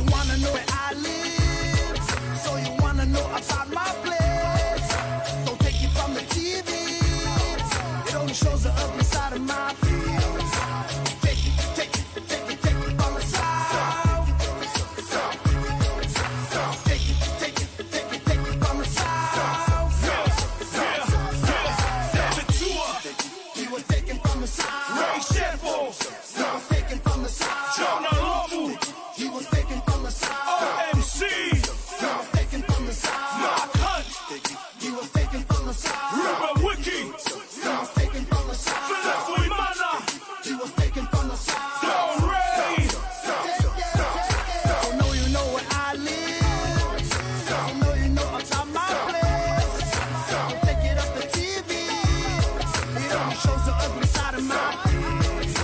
wanna know where I live, so you wanna know about my place. Don't take it from the TV, it only shows the ugly side of my feelings. Take it from the side. Take it from the side. He was taken from the side. He was taken from the side. He was taken from the side. MC. He was taken from the side. He was taken from the side. Ruben Wiki. He was taken from the side. He was taken from the side. Don Ray. So know you know where I live. So know you know about my place. Don't take it up the TV. It only shows the ugly side of my face.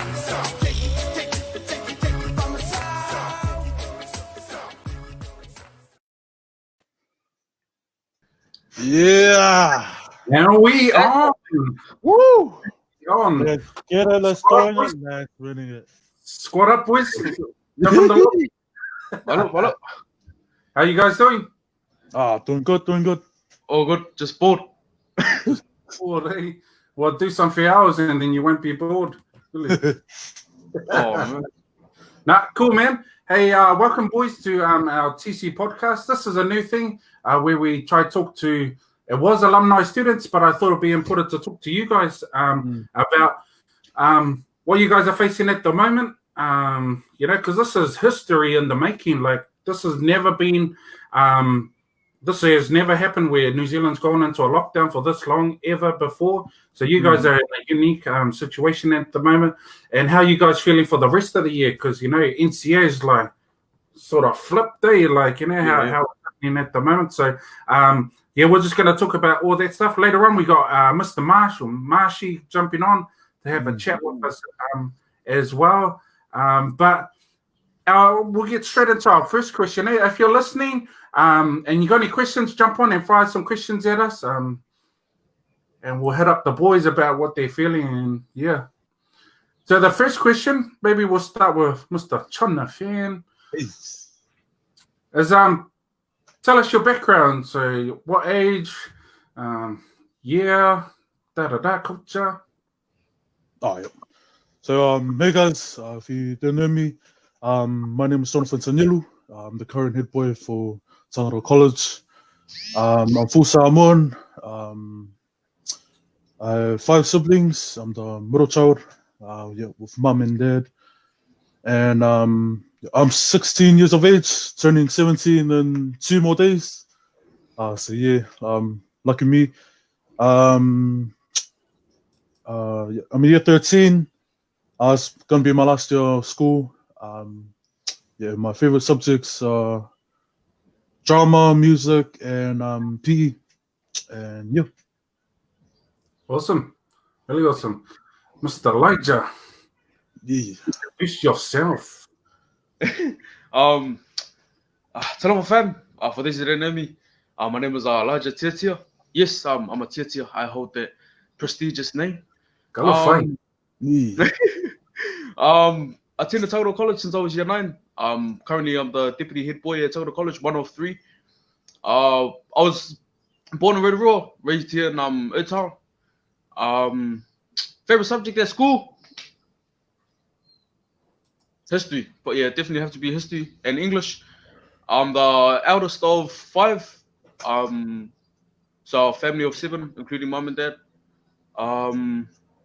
Take it from the side. Yeah. And we on. Woo. On. Let's get it. Let's start it. Let's winning it. Squad up, boys. Jump in the lobby. Hello. How you guys doing? Doing good. All good. Just bored. Bored, eh? Well, do some few hours and then you won't be bored. Really. Oh man. Nah, cool, man. Hey, welcome, boys, to our TC podcast. This is a new thing where we try to talk to. It was alumni students, but I thought it'd be important to talk to you guys about what you guys are facing at the moment. Because this is history in the making. Like this has never been. This has never happened where New Zealand's gone into a lockdown for this long ever before. So you guys are in a unique situation at the moment. And how you guys feeling for the rest of the year? Because, NCEA is like sort of flipped day, like, how it's happening at the moment. So, we're just going to talk about all that stuff. Later on, we got Mr. Marshy jumping on to have a chat with us as well. But we'll get straight into our first question. If you're listening and you got any questions, jump on and fire some questions at us. And we'll hit up the boys about what they're feeling. And yeah. So the first question, maybe we'll start with Mr. Chonna Fan. Is tell us your background. So what age, culture. Oh, yeah. So, hey guys, if you don't know me, my name is Jonathan Sanilu. I'm the current head boy for Tangaro College. I'm full Samoan. I have 5 siblings. I'm the middle child, with mum and dad. And I'm 16 years of age, turning 17 in 2 more days. Lucky me. I'm in year 13. It's gonna be my last year of school. My favorite subjects are drama, music, and PE. And yeah. Awesome. Really awesome. Mr. Elijah. Yeah. Introduce yourself. Hello, fam. For those who don't know me, my name is Elijah Tietia. Yes, I'm a Tietia. I hold that prestigious name. Go fine. Yeah. I attended Tangaro College since I was year 9. Currently, I'm the deputy head boy at Tangaro College, 1 of 3. I was born in Rotorua, raised here in Utah. Favorite subject at school? History. But yeah, definitely have to be history and English. I'm the eldest of 5. So a family of 7, including mom and dad.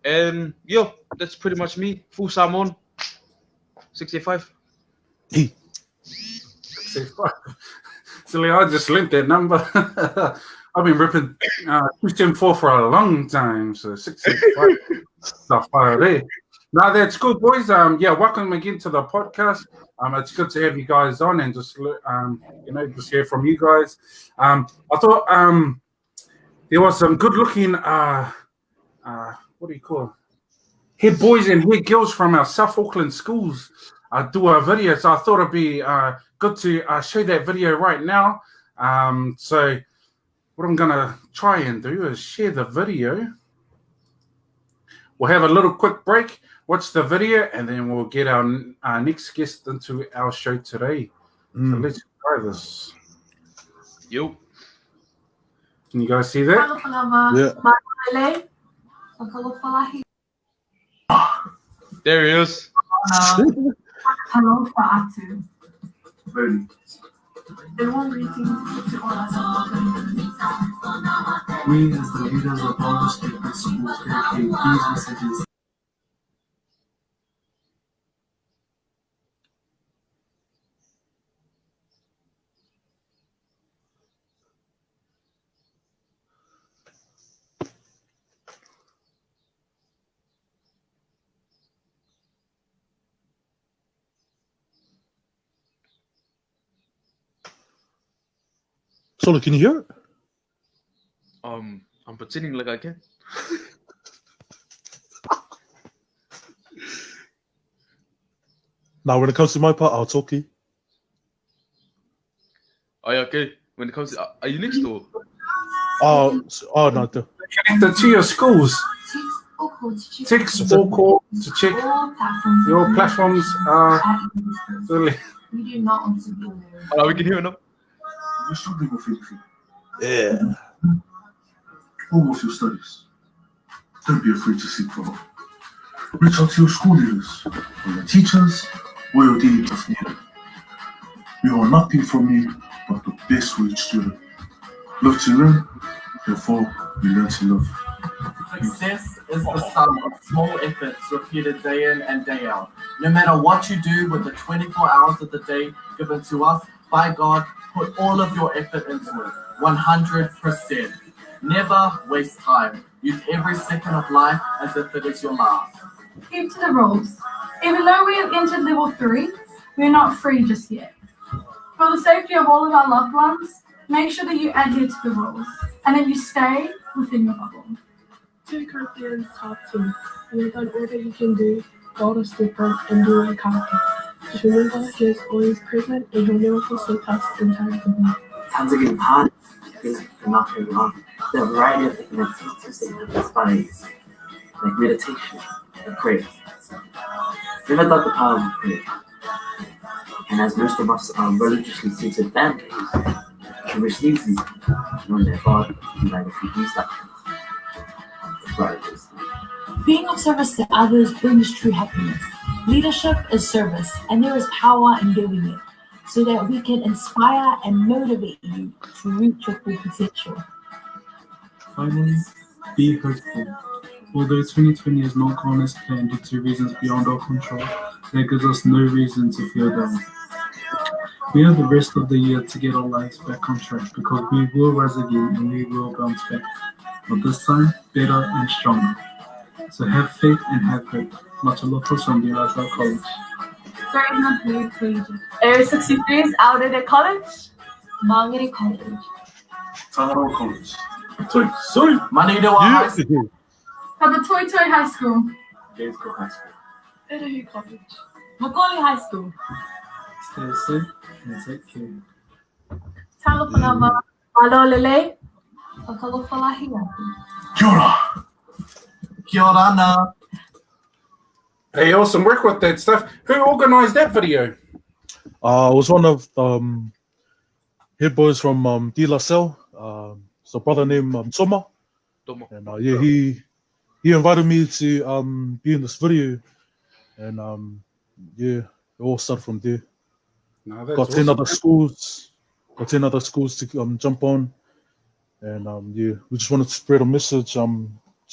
And yeah, that's pretty much me. Full Samoan. 65. 65. Silly, I just linked that number. I've been ripping 274 for a long time, so 665 stuff there. No, that's good, boys. Welcome again to the podcast. It's good to have you guys on and just just hear from you guys. I thought there was some good-looking what do you call it? Head boys and head girls from our South Auckland schools do a video, so I thought it'd be good to show that video right now. So what I'm gonna try and do is share the video. We'll have a little quick break, watch the video, and then we'll get our next guest into our show today. So let's try this. Yo. Can you guys see that? There he is. We, as the leaders of all the student schools, dedicate these messages. Solo, can you hear it? I'm pretending like I can. Now, when it comes to my part, I'll talk to you. Oh yeah, okay. When it comes to, are you next door? Oh, no. Connected to your schools. Text or call to check your platforms are fully. We do not want to be alone. Oh, we can hear it now. You're struggling with anything, Yeah. or with your studies. Don't be afraid to seek for help. Reach out to your school leaders, or your teachers, or your daily class leader. We want nothing from you but the best for each student. Love to learn, therefore we learn to love. Success is the sum of small efforts repeated day in and day out. No matter what you do with the 24 hours of the day given to us by God, put all of your effort into it, 100%. Never waste time. Use every second of life as if it is your last. Keep to the rules. Even though we have entered level 3, we are not free just yet. For the safety of all of our loved ones, make sure that you adhere to the rules and that you stay within your bubble. 2 Corinthians 12:2. You have done all that you can do, go to sleeper, and do what you can. Just remember, He is always present and He'll never forsake us in times of need. Times are getting hard. Things are not going on. There are a variety of different activities that you have inspired, like meditation and prayer. Never doubt the power of prayer. And as most of us are religiously seated families, to receive these, knowing that God will never forgive that. Being of service to others brings true happiness. Leadership is service, and there is power in giving it, so that we can inspire and motivate you to reach your full potential. Finally, be hopeful. Although 2020 has not gone as planned due to reasons beyond our control, that gives us no reason to feel down. We have the rest of the year to get our lives back on track, because we will rise again and we will bounce back. But this time, better and stronger. So have faith and have hope. Much love from the Lazar College. Area 63 is out at college. Mangere College. Tanaro College. Manidoa High School. Papatoetoe High School. Gainesville High School. Edahu College. Macaulay High School. Stay safe and take care. Talapanama. Malolele. Kia ora. Kia ora na. Hey, awesome work with that stuff. Who organised that video? It was one of head boys from De La Salle. It's a brother named Soma. Tomo. And yeah, he invited me to be in this video. And yeah, it all started from there. No, that's Got 10 awesome. other schools. Got 10 other schools to jump on. And yeah, we just wanted to spread a message to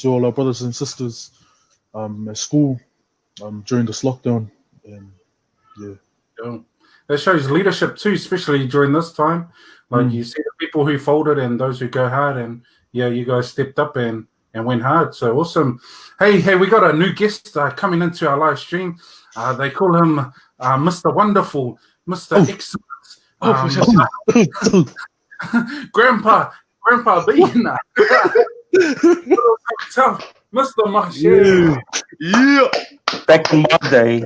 all our brothers and sisters at school during this lockdown. And yeah. Yeah. That shows leadership too, especially during this time. Like you see the people who folded and those who go hard, and yeah, you guys stepped up and went hard. So awesome. Hey, we got a new guest coming into our live stream. They call him Mr. Wonderful, Mr. Excellent. Grandpa Bean. Tough. Mr. Marshall. Yeah. Back in my day.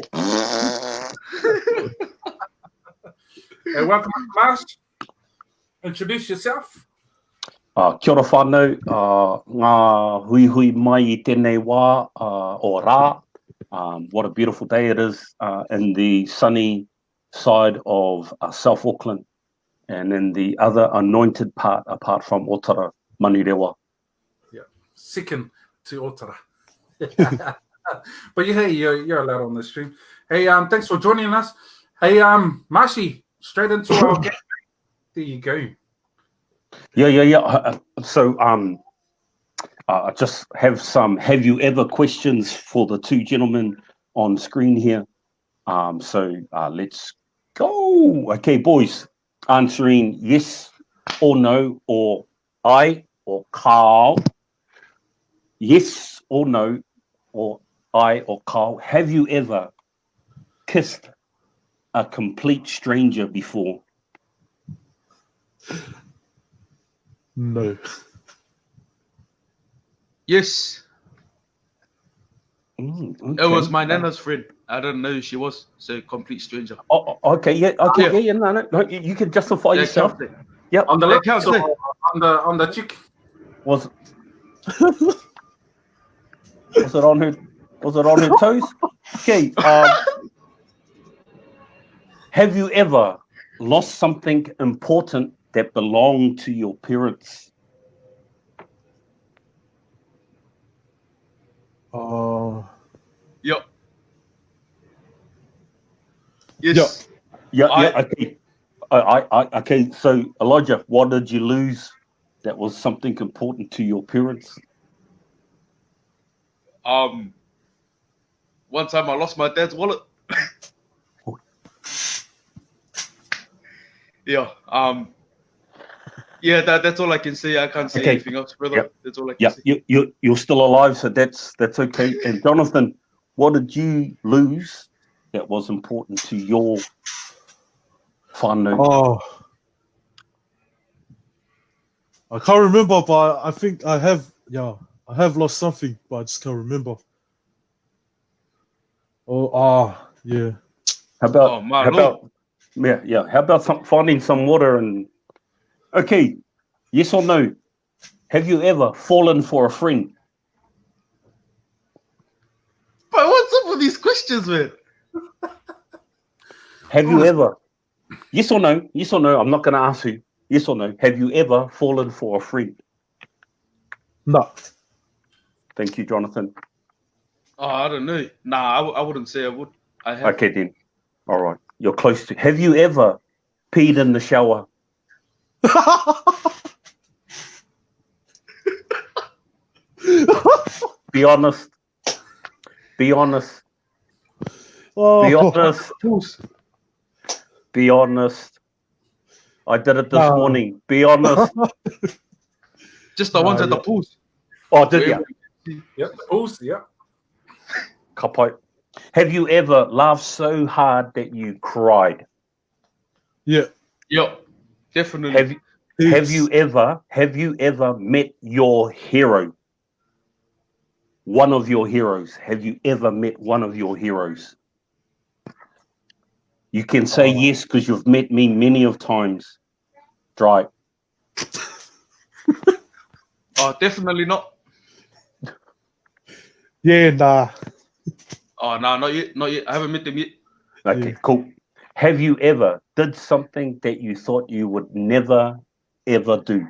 Hey, welcome to class. Introduce yourself. Kia ora whānau, ngā hui mai I tēnei wā o rā. What a beautiful day it is in the sunny side of South Auckland, and then the other anointed part apart from Otara, Manirewa. Second to Otara. But hey, you're allowed on the stream. Hey, thanks for joining us. Hey, Mashi, straight into our game. There you go. Yeah. So, I just have some have you ever questions for the two gentlemen on screen here. So let's go. Okay, boys, answering yes or no, or I or Carl. Yes or no, or I or Carl. Have you ever kissed a complete stranger before? No. Yes. Okay. It was my nana's friend. I don't know who she was. So a complete stranger. Oh, okay, yeah, okay, yeah. No, you can justify yourself. Counts it. Yep. On the That left counts, or eh? on the cheek. Was it on her? Was it on her toes? Okay. Have you ever lost something important that belonged to your parents? Yep. Yes. Yeah. Okay. Okay. So Elijah, what did you lose that was something important to your parents? One time I lost my dad's wallet. Yeah. Yeah. That's all I can say. I can't say anything else, brother. Yep. That's all I can say. You're still alive, so that's okay. And Jonathan, what did you lose that was important to your whānau? Oh, I can't remember, but I think I have. Yeah, I have lost something, but I just can't remember. Yeah. How about finding some water and okay, yes or no? Have you ever fallen for a friend? But what's up with these questions, man? Have you ever? Yes or no? Yes or no? I'm not going to ask you. Yes or no? Have you ever fallen for a friend? No. Thank you, Jonathan. Oh, I don't know. Nah, I wouldn't say I would. I have. Okay, then. All right. You're close to. Have you ever peed in the shower? Be honest. Be honest. Oh. Be honest. Be honest. I did it this morning. Be honest. Just the ones at the pools. Oh, did you? Yep, the pools. Yep. Kapai. Have you ever laughed so hard that you cried? Yeah. Yep. Definitely. Have you ever met your hero? One of your heroes. Have you ever met one of your heroes? You can say yes because you've met me many of times. Dry. Oh, definitely not. Yeah, nah. Oh, no, not yet. Not yet. I haven't met them yet. Okay, cool. Have you ever did something that you thought you would never, ever do?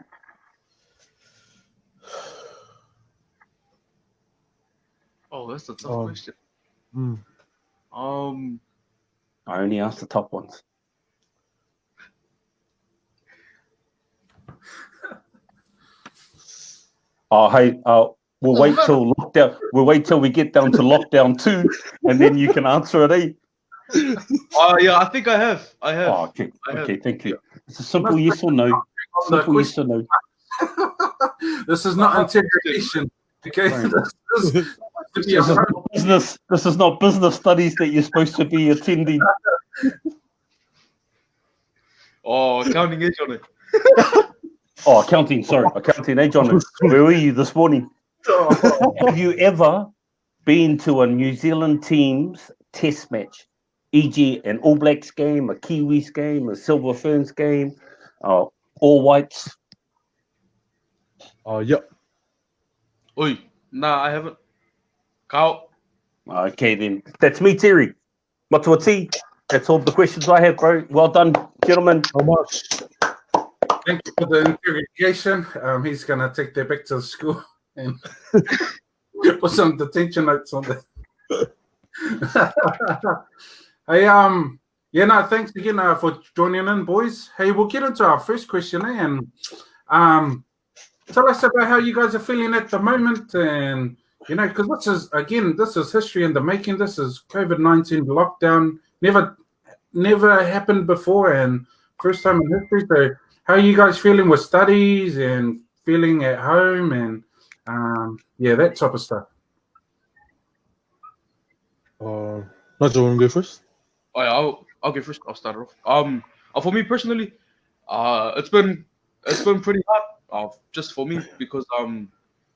Oh, that's a tough question. I only asked the top ones. Hey, we'll wait till lockdown. We'll wait till we get down to lockdown 2, and then you can answer it, eh? Oh, yeah, I think I have. Oh, okay, thank you. It's a simple yes or no. Simple yes or no. This is not interrogation. Okay. This is not business studies that you're supposed to be attending. Oh, accounting age on it. Oh, accounting, sorry. Accounting age on it. Where were you this morning? Have you ever been to a New Zealand team's test match? E.g. an All Blacks game, a Kiwis game, a Silver Ferns game, All Whites? Yep. Oi, nah, I haven't. Carl. Okay, then. That's me, Terry. What's tea? That's all the questions I have, bro. Well done, gentlemen. How much? Thank you for the interrogation. He's gonna take that back to the school and put some detention notes on there. Hey, yeah, no, thanks again for joining in, boys. Hey, we'll get into our first question, and tell us about how you guys are feeling at the moment, and because this is history in the making. This is COVID-19 lockdown, never happened before, and first time in history. So, how are you guys feeling with studies and feeling at home, and that type of stuff? Nigel, want to go first? Oh, yeah, I'll go first. I'll start off. For me personally, it's been pretty hard. Just for me because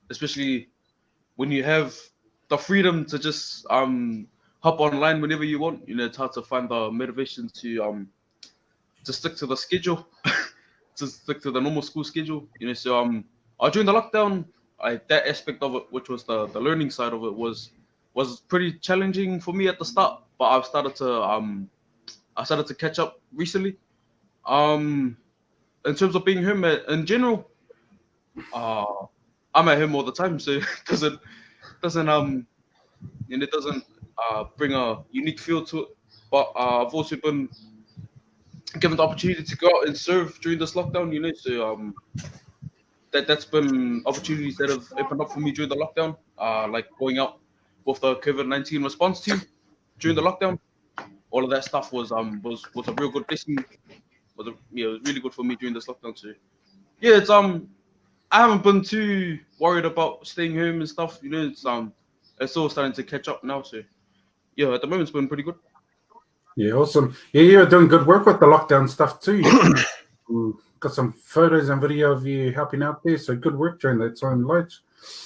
especially when you have the freedom to just hop online whenever you want, it's hard to find the motivation to stick to the schedule, to stick to the normal school schedule. So during the lockdown, that aspect of it, which was the learning side of it, was pretty challenging for me at the start. But I've started to catch up recently. In terms of being home in general, I'm at home all the time, so it doesn't bring a unique feel to it. But I've also been given the opportunity to go out and serve during this lockdown, so that's been opportunities that have opened up for me during the lockdown, like going out with the COVID-19 response team during the lockdown. All of that stuff was a real good blessing. It was really good for me during this lockdown too. Yeah, it's I haven't been too worried about staying home and stuff. It's all starting to catch up now. So yeah, at the moment it's been pretty good. Yeah, awesome. Yeah, you're doing good work with the lockdown stuff too. Got some photos and video of you helping out there. So good work during that time, Lige.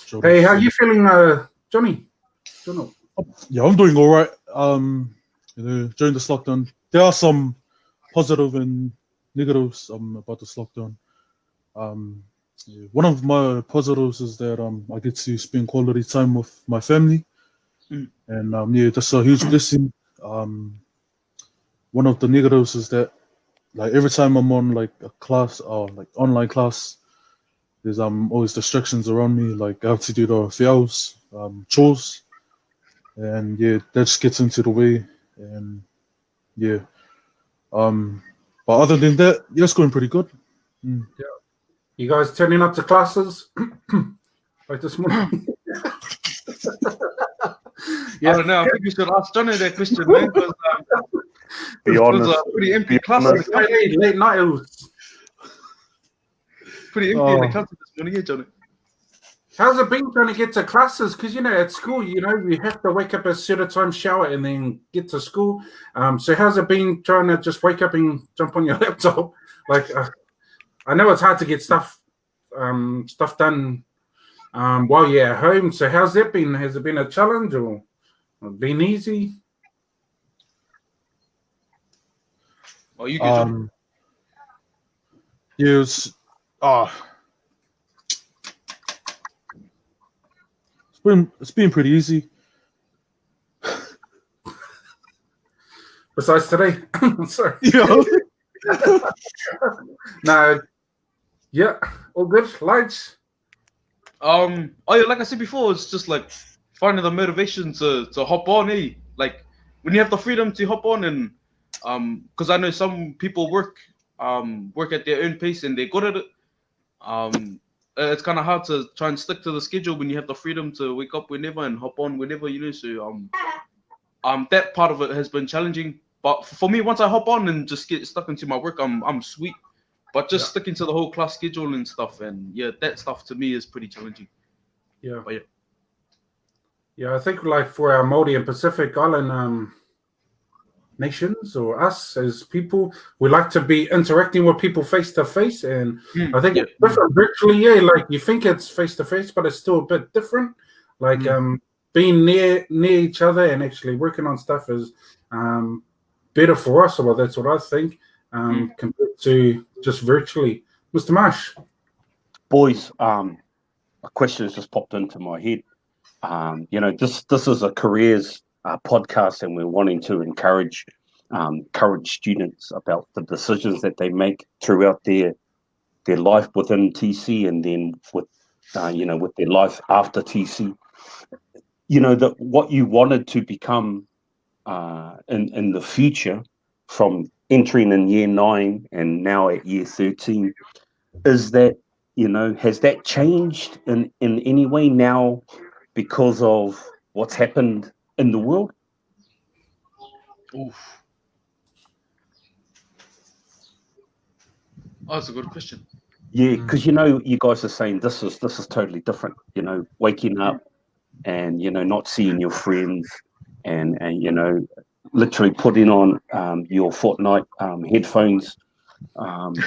Sure. Hey, how are you feeling, Johnny? Yeah, I'm doing all right. During this lockdown, there are some positive and negatives about this lockdown. One of my positives is that I get to spend quality time with my family, and that's a huge blessing. One of the negatives is that like every time I'm on like a class or like online class, there's always distractions around me. Like I have to do the files, chores, and that just gets into the way. And but other than that, it's going pretty good. Yeah. You guys turning up to classes like this morning? Yeah, I don't know. I think we should ask Johnny that question, man. Because Be it honest. was a pretty empty Be class. honest. Late night. It was pretty empty in the council this morning, yeah, Johnny. How's it been trying to get to classes? Because, at school, you have to wake up at a certain time, shower, and then get to school. So how's it been trying to just wake up and jump on your laptop? Like, I know it's hard to get stuff done while you're at home. So how's that been? Has it been a challenge or been easy? Oh, you good, It's been pretty easy. Besides today, sorry. Yeah. No, yeah, all good. Lights. Oh yeah, like I said before, it's just like finding the motivation to hop on, like when you have the freedom to hop on, and because I know some people work at their own pace and they're good at it. It's kind of hard to try and stick to the schedule when you have the freedom to wake up whenever and hop on whenever, so that part of it has been challenging. But for me, once I hop on and just get stuck into my work, I'm sweet. But just sticking to the whole class schedule and stuff, and that stuff to me is pretty challenging. Yeah. But yeah, I think like for our Māori and Pacific Island nations or us as people, we like to be interacting with people face to face, and I think it's different virtually. Yeah, like you think it's face to face, but it's still a bit different. Like being near each other and actually working on stuff is better for us. Well, that's what I think compared to just virtually. Mr. Marsh. Boys, a question has just popped into my head. This is a careers podcast, and we're wanting to encourage current students about the decisions that they make throughout their life within TC, and then with with their life after TC. That what you wanted to become in the future, from entering in year 9 and now at year 13, is that, has that changed in any way now because of what's happened in the world? Oof. Oh, that's a good question. Yeah, because you guys are saying this is totally different. Waking up and not seeing your friends, and literally putting on your Fortnite headphones, and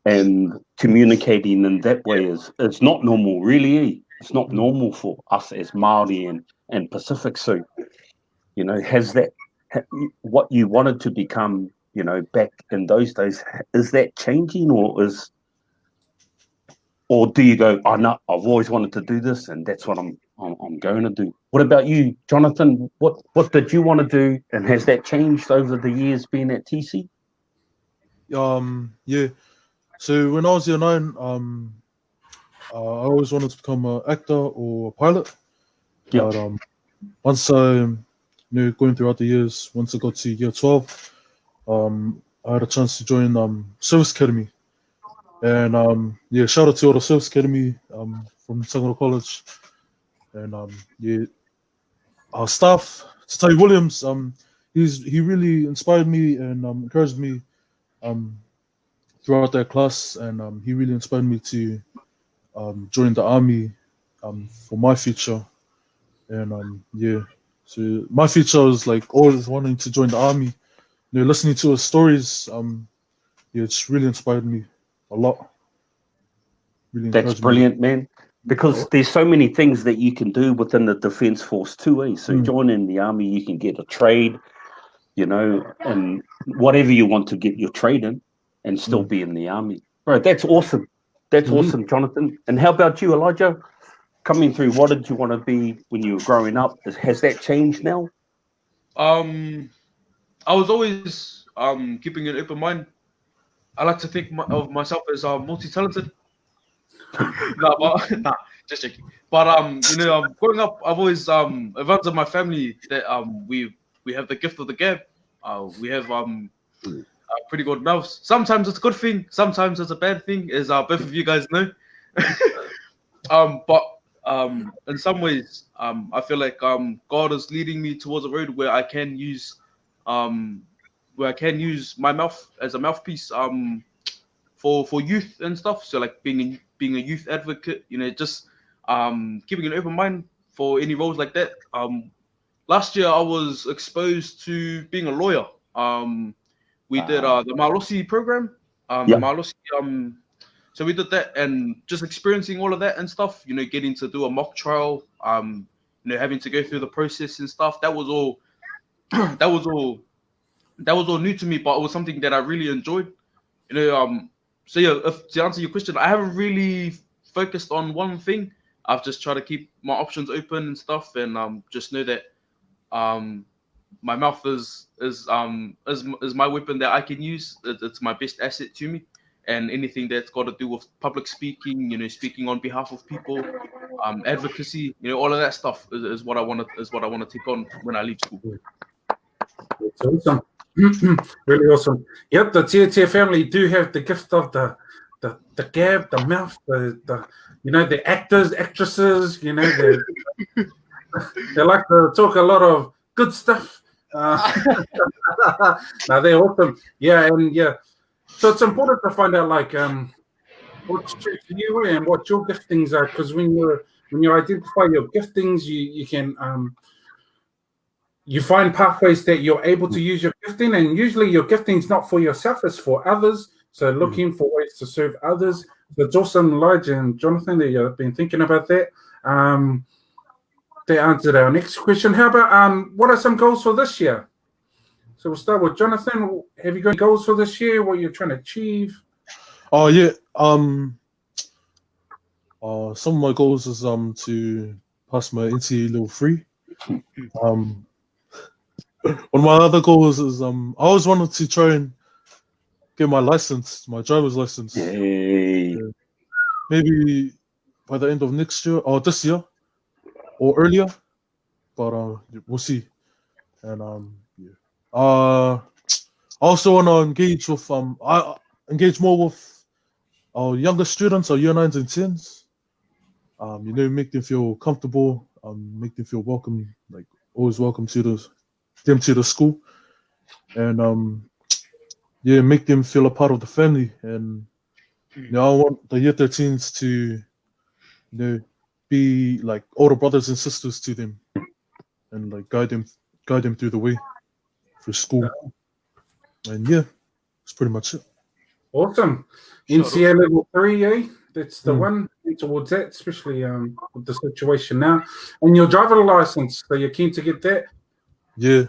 and communicating in that way is not normal, really. It's not normal for us as Maori and Pacific. So has that what you wanted to become back in those days, is that changing, or do you go, oh no, I've always wanted to do this and that's what I'm going to do? What about you, Jonathan? What did you want to do, and has that changed over the years being at TC? Yeah. So when I was year 9, I always wanted to become an actor or a pilot. Yeah. But once I, going throughout the years, once I got to year 12, I had a chance to join Service Academy. And shout out to all the Service Academy from Tangaro College. And our staff, Tatai Williams, he really inspired me and encouraged me throughout that class, and he really inspired me to join the army for my future. And so my future was like always wanting to join the army. Listening to his stories, it's really inspired me a lot. Really That's encouraged me. brilliant, man. Because there's so many things that you can do within the Defence Force too, So joining the army, you can get a trade, and whatever you want to get your trade in, and still be in the army. Bro, that's awesome. That's awesome, Jonathan. And how about you, Elijah? Coming through, what did you want to be when you were growing up? Has that changed now? I was always keeping an open mind. I like to think of myself as multi-talented. Nah, just joking. But growing up, I've always advanced in my family that we have the gift of the gab. We have pretty good mouths. Sometimes it's a good thing, sometimes it's a bad thing, as both of you guys know. But in some ways, I feel like God is leading me towards a road where I can use my mouth as a mouthpiece for youth and stuff. So like being a youth advocate, just keeping an open mind for any roles like that. Last year I was exposed to being a lawyer. We did the Malosi program. The Malosi, so we did that, and just experiencing all of that and stuff, getting to do a mock trial, having to go through the process and stuff. That was all that was all new to me, but it was something that I really enjoyed. So yeah, to answer your question, I haven't really focused on one thing. I've just tried to keep my options open and stuff, and just know that my mouth is my weapon that I can use. It's my best asset to me, and anything that's got to do with public speaking, speaking on behalf of people, advocacy, all of that stuff is what I want to take on when I leave school. It's awesome. Really awesome. Yep, the Tia family do have the gift of the gab, the mouth, the actors, actresses, they like to talk a lot of good stuff. Now they're awesome. Yeah. So it's important to find out what's true for you and what your giftings are, because when you identify your giftings, you can you find pathways that you're able to use your gifting, and usually your gifting is not for yourself, it's for others. So looking for ways to serve others. So it's awesome, Elijah and Jonathan, that you've been thinking about that. They answered our next question. How about what are some goals for this year? So we'll start with Jonathan. Have you got any goals for this year? What you're trying to achieve? Oh yeah. Some of my goals is to pass my NCEA level 3. One of my other goals is I always wanted to try and get my license, my driver's license. Yay. Maybe by the end of next year or this year or earlier, but we'll see. And yeah. I also want to engage with I engage more with our younger students, our year 9s and 10s. You know, make them feel comfortable, make them feel welcome, like always welcome to the school, and yeah, make them feel a part of the family. And you know, I want the year 13s to, you know, be like older brothers and sisters to them, and like guide them through the way through school. And yeah, that's pretty much it. Awesome. NCEA level 3, eh? That's the one towards that, especially with the situation now. And your driver license, so you're keen to get that? Yeah.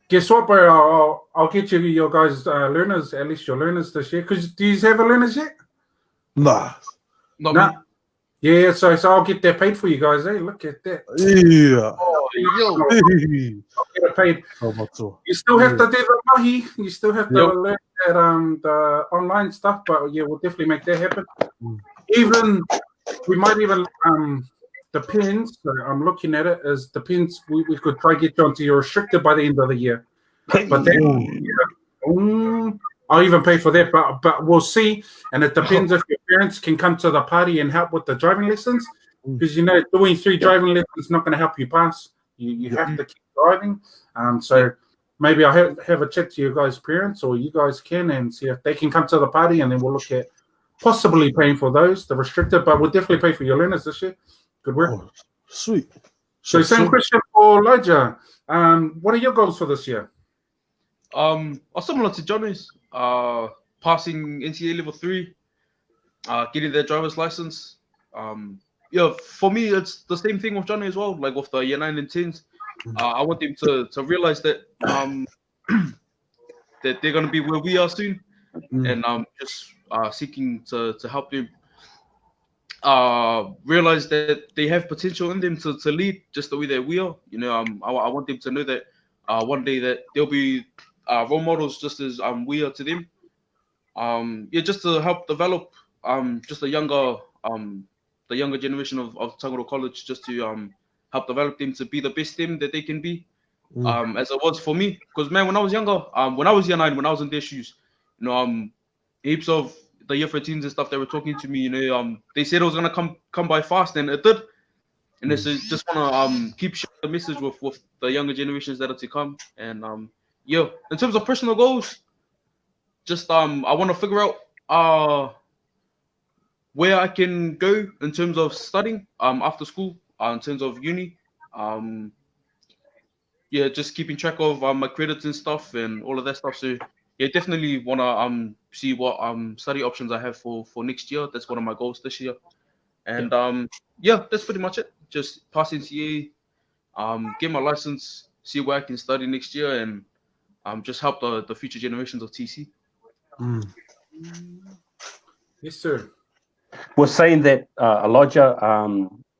Guess what, bro? I'll get you your guys' learners, at least your learners this year. Because do you have a learners yet? Nah. Nah. Yeah, so I'll get that paid for you guys, eh? Look at that. Yeah. Oh, yo. I'll get it paid. You still have to do the mahi. You still have to learn that the online stuff, but yeah, we'll definitely make that happen. Even we might even depends. So I'm looking at it as depends. We could try get you onto your restricted by the end of the year. But then I'll even pay for that. But we'll see. And it depends if your parents can come to the party and help with the driving lessons. Because you know, doing 3 driving lessons is not going to help you pass. You have to keep driving. So maybe I'll have a chat to your guys' parents, or you guys can, and see if they can come to the party, and then we'll look at possibly paying for those, the restricted, but we'll definitely pay for your learners this year. Good work. Oh, sweet. So same question for Elijah. What are your goals for this year? Similar to Johnny's, passing NCEA level 3, getting their driver's license. Yeah, for me, it's the same thing with Johnny as well. Like with the year 9 and 10s, I want them to realize that that they're gonna be where we are soon, and just seeking to help them realize that they have potential in them to lead just the way that we are. You know, I want them to know that one day that they'll be role models just as we are to them. Yeah, just to help develop just the younger generation of Tangaro College, just to help develop them to be the best them that they can be, as it was for me. Because man, when I was younger, when I was year 9, when I was in their shoes, you know, heaps of the year 13s and stuff, they were talking to me. You know, they said it was gonna come by fast, and it did. And this is just wanna keep sharing the message with the younger generations that are to come. And yeah, in terms of personal goals, just I want to figure out where I can go in terms of studying after school, in terms of uni. Yeah, just keeping track of my credits and stuff and all of that stuff. So yeah, definitely want to see what study options I have for next year. That's one of my goals this year. And yeah, that's pretty much it. Just pass NCEA, get my license, see where I can study next year, and just help the future generations of TC. Yes, sir. We're saying that Elijah,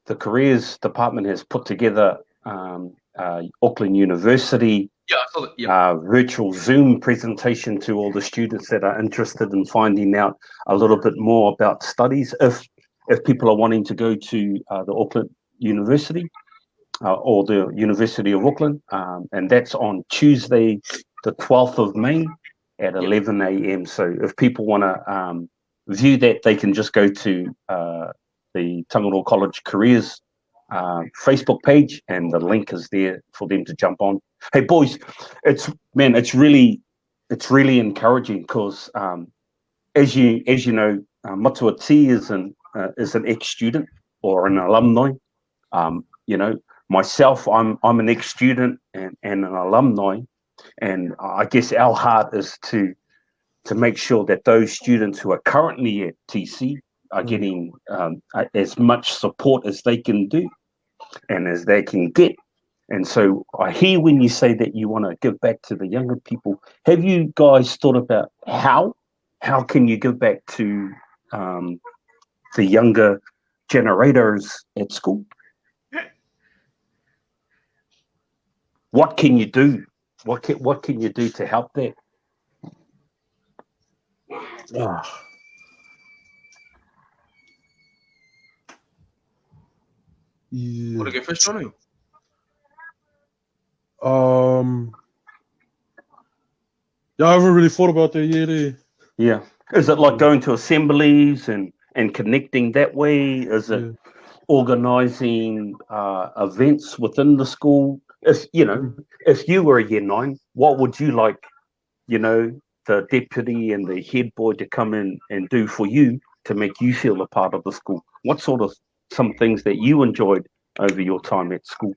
the careers department has put together Auckland University virtual Zoom presentation to all the students that are interested in finding out a little bit more about studies. If people are wanting to go to the Auckland University or the University of Auckland, and that's on Tuesday, the 12th of May at 11 a.m. So if people want to view that, they can just go to the Tangaro College Careers Facebook page, and the link is there for them to jump on. Hey boys, it's really encouraging because as you know, Matua T is an ex-student or an alumni. You know, myself, I'm an ex-student and an alumni, and I guess our heart is to make sure that those students who are currently at TC are getting as much support as they can do and as they can get. And so I hear when you say that you want to give back to the younger people. Have you guys thought about how can you give back to the younger generators at school? what can you do? What can you do to help that? Ah. Yeah. Want to get first, Johnny? Yeah, I haven't really thought about that yet. Yeah. Is it like going to assemblies and connecting that way? Is it organising events within the school? If if you were a year 9, what would you like, the deputy and the head boy to come in and do for you to make you feel a part of the school? What sort of some things that you enjoyed over your time at school?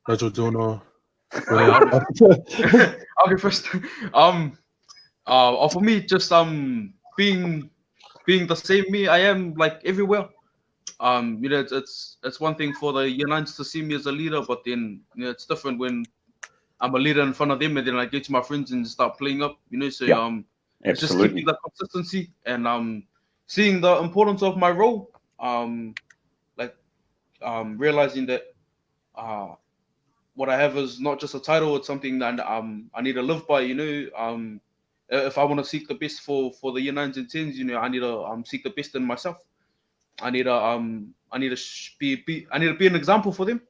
Nigel, do you wanna? I'll go first. For me, just being the same me I am like everywhere. It's one thing for the year 9s to see me as a leader, but then it's different when I'm a leader in front of them and then I get to my friends and start playing up. So it's just keeping that consistency and seeing the importance of my role. Realizing that what I have is not just a title; it's something that I need to live by. If I want to seek the best for the year 9s and 10s, I need to seek the best in myself. I need to be an example for them.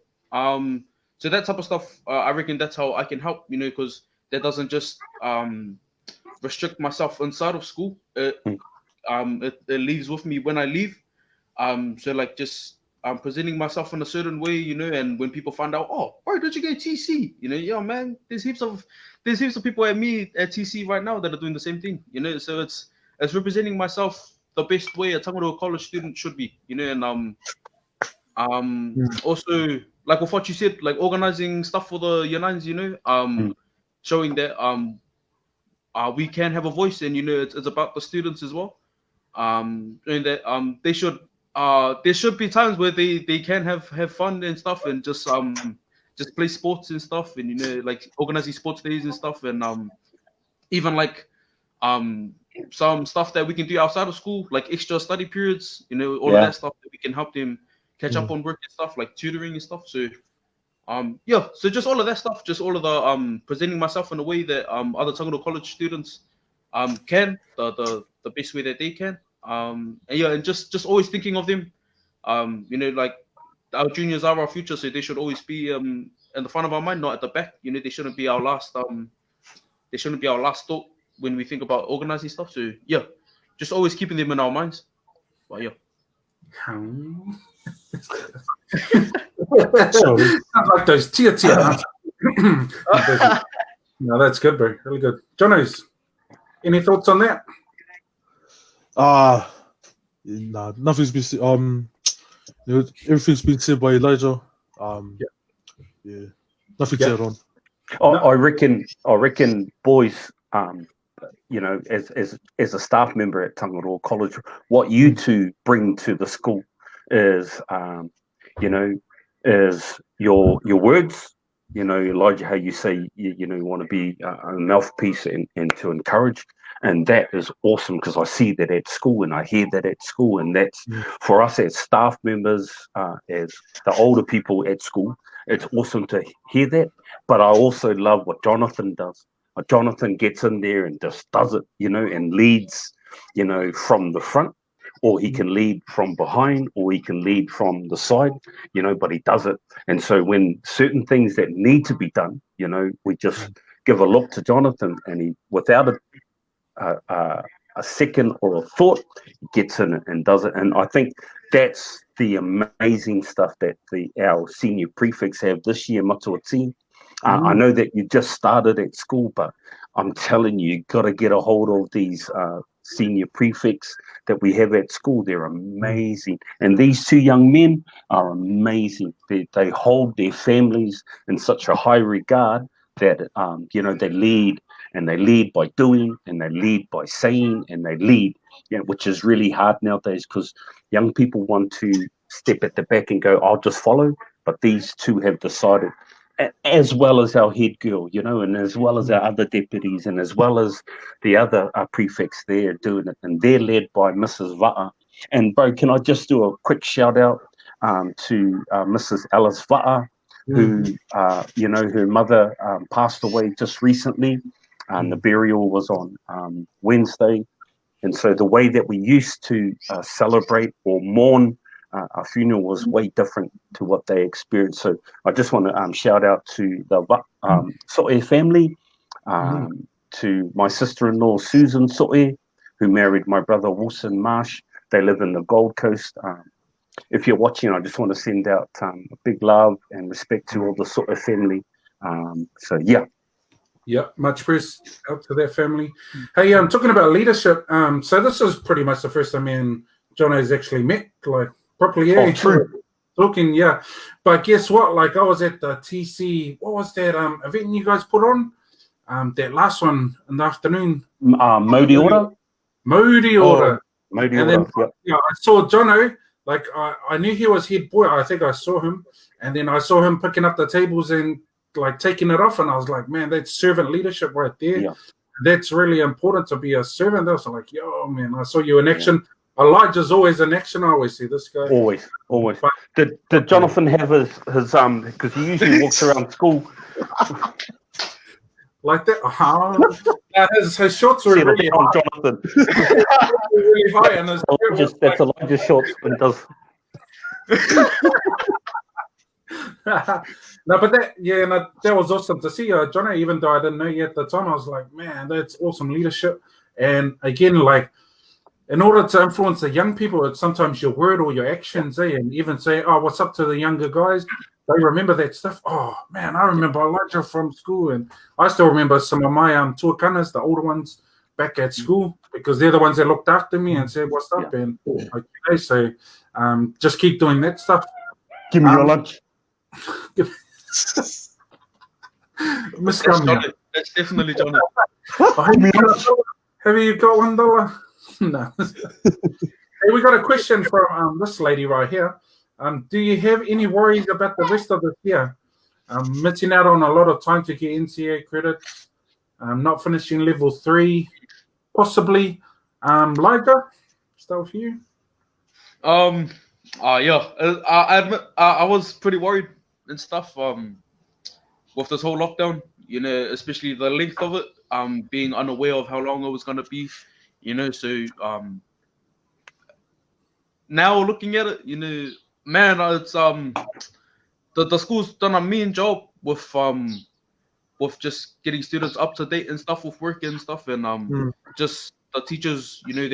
So that type of stuff, I reckon that's how I can help. Because that doesn't just restrict myself inside of school. It leaves with me when I leave. So like just presenting myself in a certain way, and when people find out, oh, where did you get TC? Yeah, man, there's heaps of people at TC right now that are doing the same thing, So it's representing myself the best way a Tangaroa College student should be, and also like with what you said, like organizing stuff for the year 9s, showing that we can have a voice, and it's about the students as well, and that there should be times where they can have fun and stuff, and just play sports and stuff, and like organizing sports days and stuff, and even like some stuff that we can do outside of school, like extra study periods, all of that stuff that we can help them catch up on work and stuff, like tutoring and stuff. So so just all of that stuff, just all of the presenting myself in a way that other Tangaroa College students can, the best way that they can. And just always thinking of them. Like our juniors are our future, so they should always be in the front of our mind, not at the back. They shouldn't be our last thought when we think about organizing stuff. So just always keeping them in our minds. But Sounds like those tia. No, that's good, bro. Really good. Johnny's, any thoughts on that? Nah, nothing's been said. Everything's been said by Elijah. Nothing to add on. I reckon, boys. As a staff member at Tangaroa College, what you two bring to the school is, is your words. Elijah, how you say you want to be a mouthpiece and to encourage. And that is awesome because I see that at school and I hear that at school. And that's for us as staff members, as the older people at school, it's awesome to hear that. But I also love what Jonathan does. Jonathan gets in there and just does it, and leads, from the front, or he can lead from behind, or he can lead from the side, but he does it. And so when certain things that need to be done, we just give a look to Jonathan, and he, without a second or a thought, gets in it and does it. And I think that's the amazing stuff that our senior prefects have this year, Matuati. I know that you just started at school, but I'm telling you, got to get a hold of these senior prefects that we have at school. They're amazing. And these two young men are amazing. They hold their families in such a high regard that, they lead, and they lead by doing, and they lead by saying, and they lead, which is really hard nowadays because young people want to step at the back and go, I'll just follow. But these two have decided, as well as our head girl, and as well as our other deputies, and as well as the other prefects there doing it. And they're led by Mrs. Va'a, And bro, can I just do a quick shout out to Mrs. Alice Va'a, who, you know, her mother passed away just recently, and the burial was on Wednesday. And so the way that we used to celebrate or mourn our funeral was way different to what they experienced. So I just want to shout out to the So'e family, to my sister-in-law, Susan So'e, who married my brother, Wilson Marsh. They live in the Gold Coast. If you're watching, I just want to send out a big love and respect to all the So'e family. So, yeah. Yeah, much praise out to that family. Hey, I'm talking about leadership. So this is pretty much the first time me and Jono's actually met, like properly. Yeah, true. Talking, yeah. But guess what? Like I was at the TC. What was that event you guys put on? That last one in the afternoon. Modi Order. Modi Order. Modi And Order. then, yeah, I saw Jono. Like I knew he was head boy. I think I saw him, and then I saw him picking up the tables and like taking it off, and I was like, man, that's servant leadership right there. Yeah. That's really important to be a servant. I was like, yo, man, I saw you in action. Elijah's always in action. I always see this guy. Always. Did Jonathan have his because he usually walks around school like that? His shorts were really high. Jonathan. Really high, and that's Elijah's shorts when it does. No, but that was awesome to see, Johnny. Even though I didn't know you at the time, I was like, man, that's awesome leadership. And again, like, in order to influence the young people, it's sometimes your word or your actions, and even say, oh, what's up to the younger guys? They remember that stuff. Oh man, I remember Elijah from school, and I still remember some of my tuakanas, the older ones back at school, because they're the ones that looked after me and said, what's up? And okay, so just keep doing that stuff. Give me your lunch. Miss That's definitely Johnny. Have you got $1? No. Hey, we got a question from this lady right here. Do you have any worries about the rest of this year? Missing out on a lot of time to get NCEA credits, not finishing level 3, possibly. Elijah, start with you. Yeah, I admit I was pretty worried and stuff with this whole lockdown, you know, especially the length of it, being unaware of how long it was going to be, you know. So now looking at it, you know, man, it's the school's done a mean job with just getting students up to date and stuff with work and stuff, and just the teachers, you know,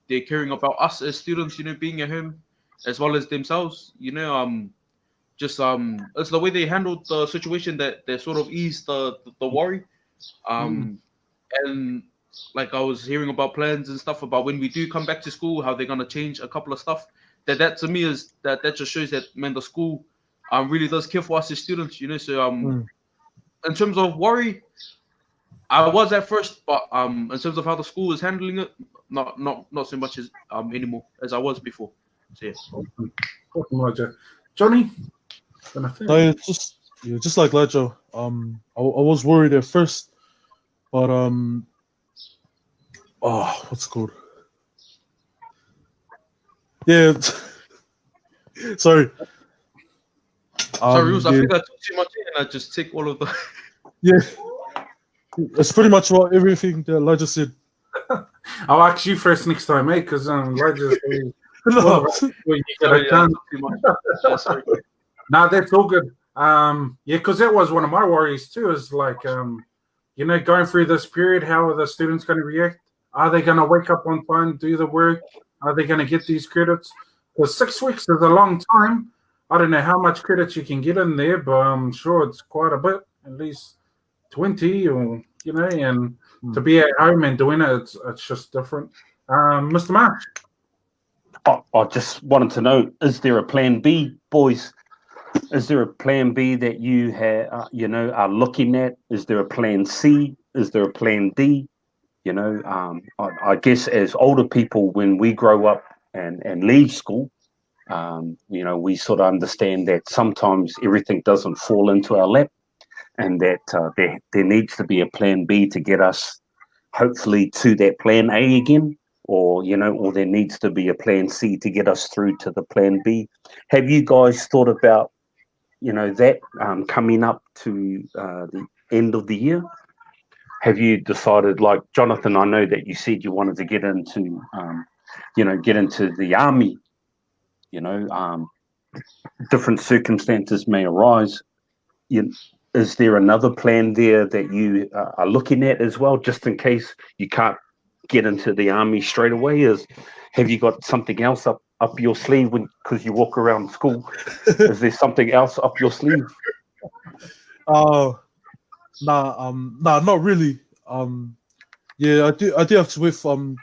they're caring about us as students, you know, being at home as well as themselves, you know. Just it's the way they handled the situation that they sort of eased the worry, and like I was hearing about plans and stuff about when we do come back to school, how they're gonna change a couple of stuff. That to me is that just shows that, man, the school really does care for us as students, you know. So in terms of worry, I was at first, but in terms of how the school is handling it, not so much as anymore as I was before. So yeah. Johnny. No, just like Ledger. I was worried at first, but what's it called? Yeah, sorry. Sorry, Rules, I think I took too much and I just take all of the. Yeah, it's pretty much what everything that Elijah said. I'll ask you first next time, mate, because Elijah's no. No, that's all good. Yeah, because that was one of my worries too. Is like, you know, going through this period, how are the students going to react? Are they going to wake up on time, do the work? Are they going to get these credits? Because 6 weeks is a long time. I don't know how much credits you can get in there, but I'm sure it's quite a bit, at least 20, or you know, and to be at home and doing it, it's just different. Mr. Marsh. I just wanted to know: is there a plan B, boys? Is there a plan B that you have, you know, are looking at? Is there a plan C? Is there a plan D? You know, I guess as older people, when we grow up and leave school, you know, we sort of understand that sometimes everything doesn't fall into our lap, and that there needs to be a plan B to get us, hopefully, to that plan A again, or or there needs to be a plan C to get us through to the plan B. Have you guys thought about that coming up to the end of the year? Have you decided, like Jonathan, I know that you said you wanted to get into the army, different circumstances may arise. Is there another plan there that you are looking at as well, just in case you can't get into the army straight away? Have you got something else up your sleeve because you walk around school? Is there something else up your sleeve? Nah, not really. Yeah, I do have to wait to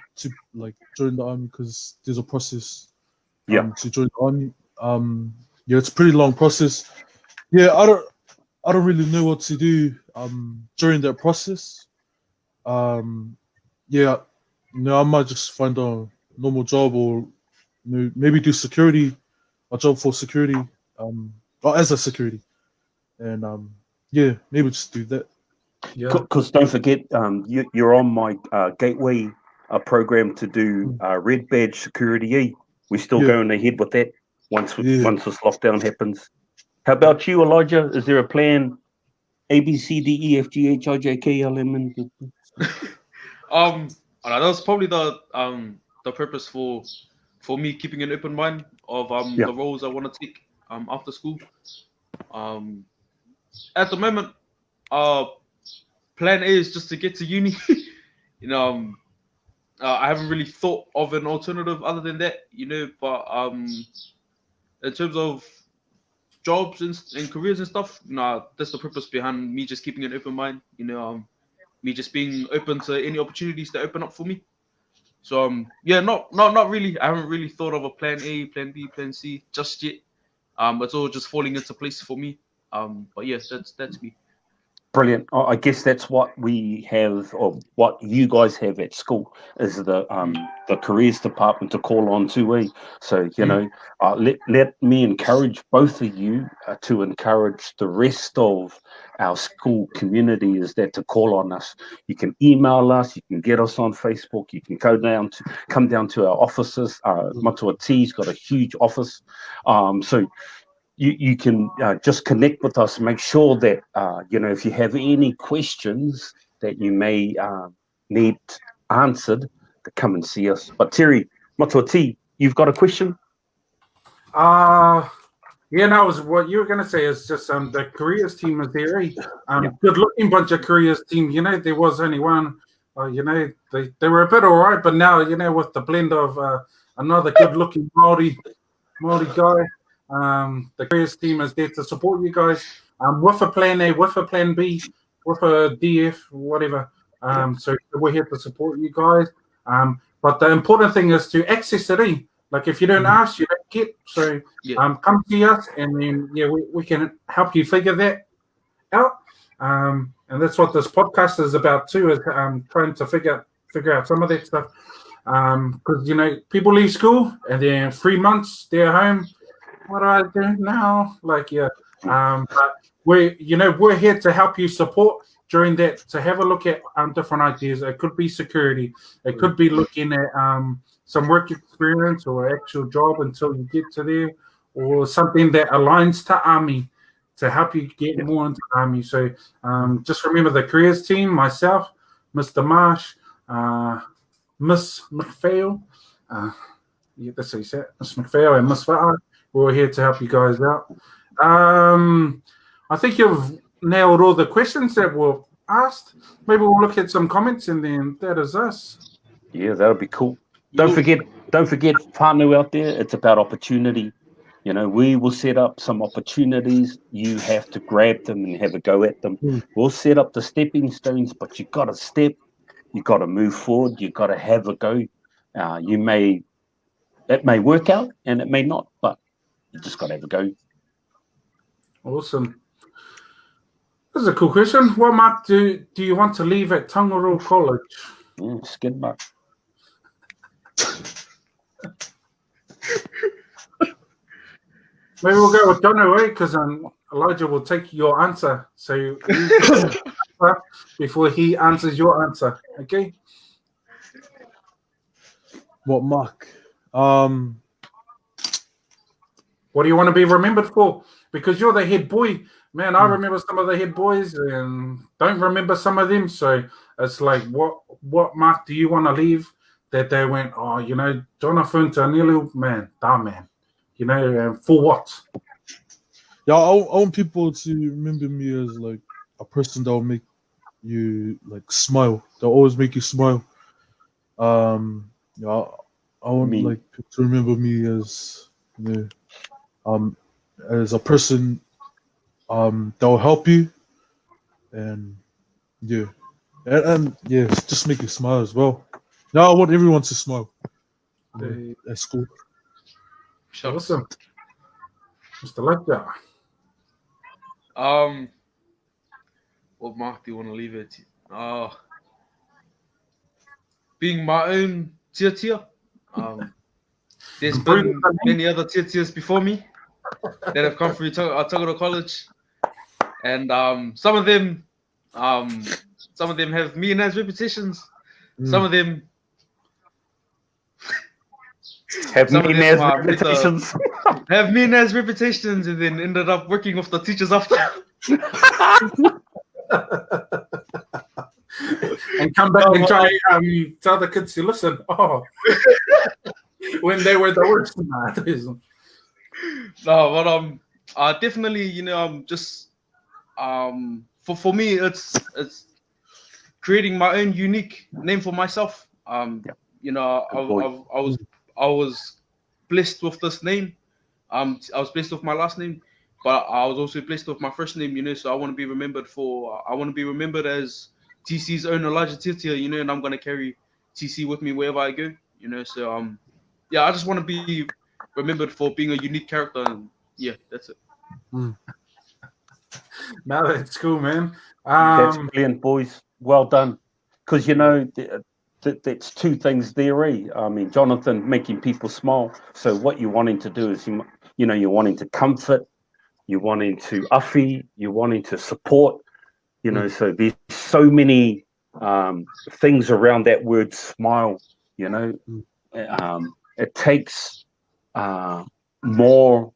join the army because there's a process. To join the army. Yeah, it's a pretty long process. Yeah, I don't really know what to do during that process. Yeah, I might just find a normal job or maybe do security, a job for security, or as a security, and yeah, maybe just do that. Yeah. Because don't forget, you're on my gateway program to do red badge security. We're still going ahead with that once this lockdown happens. How about you, Elijah? Is there a plan? A, B, C, D, E, F, G, H, I, J, K, L, M, N. That was probably the purpose for me keeping an open mind of the roles I want to take after school. At the moment, plan A is just to get to uni. I haven't really thought of an alternative other than that, but in terms of jobs and careers and stuff, that's the purpose behind me just keeping an open mind, me just being open to any opportunities that open up for me. So not really. I haven't really thought of a plan A, plan B, plan C just yet. It's all just falling into place for me. But yes, that's me. Brilliant. I guess that's what we have, or what you guys have at school, is the careers department to call on to. So let me encourage both of you to encourage the rest of our school community, is that to call on us. You can email us, you can get us on Facebook, you can come down to our offices. Matua T's got a huge office, so you can just connect with us. Make sure that if you have any questions that you may need answered, to come and see us. But Terry, Matua T, you've got a question? What you were going to say is just the careers team is there. Good looking bunch of careers team. There was only one. They were a bit all right, but now with the blend of another good looking Maori guy. The careers team is there to support you guys with a plan A, with a plan B, with a DF, whatever. So we're here to support you guys. But the important thing is to access it. Like if you don't ask, you don't get. So come see us, and then we can help you figure that out. And that's what this podcast is about too, is trying to figure out some of that stuff. Because people leave school and then 3 months they're home. What do I do now? But we're here to help you support during that, to have a look at different ideas. It could be security. It could be looking at some work experience or actual job until you get to there, or something that aligns to Army to help you get more into Army. So just remember the careers team, myself, Mr. Marsh, Miss McPhail. That's how you say it, Miss McPhail and Miss Va'a. We're here to help you guys out. I think you've nailed all the questions that were asked. Maybe we'll look at some comments, and then that is us. Yeah, that would be cool. Don't forget, whānau out there, it's about opportunity. We will set up some opportunities. You have to grab them and have a go at them. We'll set up the stepping stones, but you've got to step. You've got to move forward. You've got to have a go. It may work out and it may not, but you just got to have a go. Awesome. This is a cool question. What mark do you want to leave at Tangaroa College? Skid mark. Maybe we'll go with Dono, because Elijah will take your answer. So you before he answers your answer, okay? What mark? What do you want to be remembered for? Because you're the head boy. Man, I remember some of the head boys and don't remember some of them. So it's like, what mark do you want to leave that they went, oh, you know, Jonathan Tanilu, man, damn man. You know, and for what? Yeah, I want people to remember me as like a person that will make you like smile. They'll always make you smile. Yeah, I want like people to remember me as, you know, as a person that will help you, and yeah, and yeah, just make you smile as well. Now I want everyone to smile, you know, at school. Awesome, Mr. Lecter. What mark do you want to leave it? Being my own tier. There's been many other tiers before me that have come through Tagara College, and some of them have mean as reputations. Some of them have mean as reputations. Have mean as reputations, and then ended up working with the teachers after. And come back and try tell the kids to listen. Oh, when they were the worst. No, but definitely, you know, just for me, it's creating my own unique name for myself. You know, I was blessed with this name. I was blessed with my last name, but I was also blessed with my first name. You know, so I want to be remembered as TC's own Elijah Titia. You know, and I'm gonna carry TC with me wherever I go. You know, so yeah, I just want to be remembered for being a unique character, and yeah, that's it. No, that's cool, man. That's brilliant, boys. Well done. Because, you know, that's two things there, eh? I mean, Jonathan making people smile. So what you're wanting to do is, you know, you're wanting to comfort, you're wanting to uffy, you're wanting to support, you know, so there's so many things around that word smile, you know. It takes more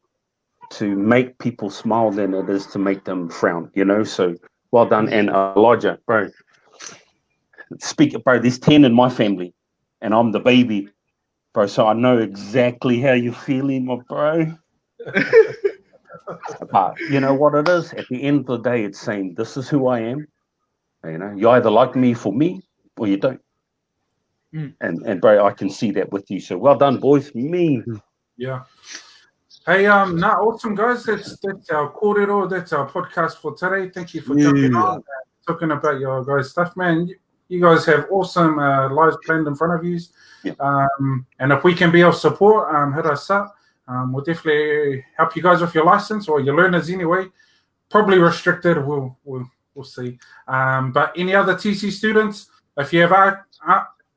to make people smile than it is to make them frown, you know. So well done. And Elijah, bro, there's 10 in my family and I'm the baby, bro, so I know exactly how you're feeling, my bro. But you know what it is, at the end of the day, it's saying this is who I am. You know, you either like me for me or you don't. And bro, I can see that with you, so well done, boys. Yeah. Hey, awesome, guys. That's our kōrero. That's our podcast for today. Thank you for jumping on, talking about your guys' stuff, man. You guys have awesome lives planned in front of you. And if we can be of support, hit us up. We'll definitely help you guys with your license or your learners anyway. Probably restricted. We'll see. But any other TC students, if you have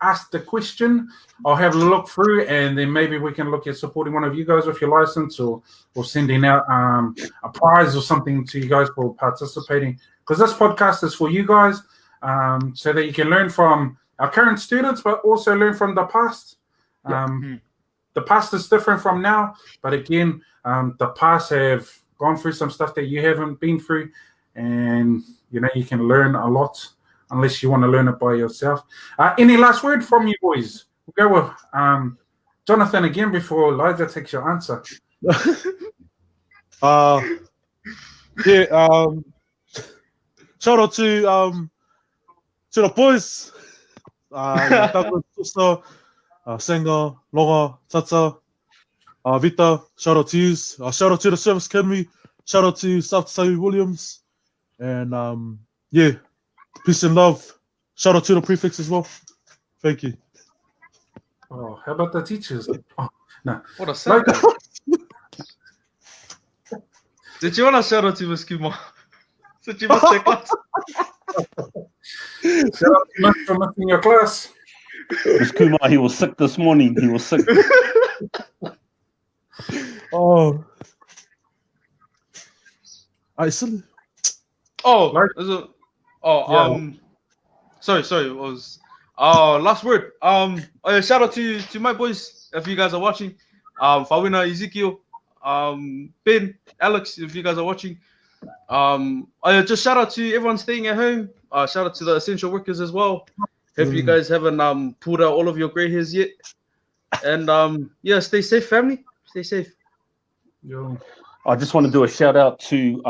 asked the question, I'll have a look through, and then maybe we can look at supporting one of you guys with your license, or sending out a prize or something to you guys for participating. Because this podcast is for you guys, so that you can learn from our current students, but also learn from the past. The past is different from now, but again, the past have gone through some stuff that you haven't been through, and you know you can learn a lot. Unless you want to learn it by yourself. Any last word from you boys? We'll go with Jonathan again before Elijah takes your answer. Shout out to the boys. Senga, Longa, Tata, Vita. Shout out to you. Shout out to the Service Academy. Shout out to South Savi Williams. And yeah. Peace and love. Shout out to the prefix as well. Thank you. Oh, how about the teachers? Oh, no. What a second. Did you want to shout out to Miss Kumar? Did you miss their class? Shout out to Miss for missing your class. Miss Kumar, he was sick this morning. He was sick. Oh. I still. Oh, sorry. It was Last word. Shout out to my boys if you guys are watching. Fawina, Ezekiel, Ben, Alex, if you guys are watching. Just shout out to everyone staying at home. Shout out to the essential workers as well. Hope you guys haven't pulled out all of your gray hairs yet. And yeah, stay safe, family. Stay safe. Yo. I just want to do a shout out to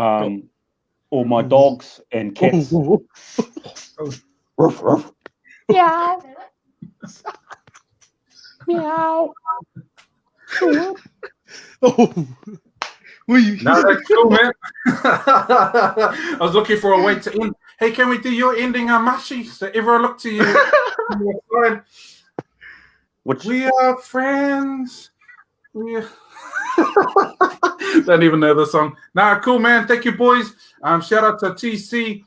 all my dogs and cats. Ruff, ruff. Meow. Meow. Oh. No, that's cool, man. I was looking for a way to end. Hey, can we do your ending, Mashi? So everyone look to you. We are friends. Don't even know the song. Nah, cool, man. Thank you, boys. Shout out to TC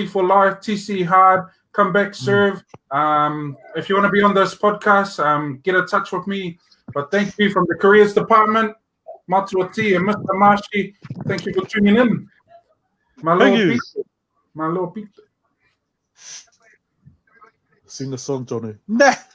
for life, TC hard. Come back, serve. If you want to be on this podcast, get in touch with me. But thank you from the careers department, Matuati and Mr. Mashi. Thank you for tuning in. My little people. Sing the song, Johnny. Nah.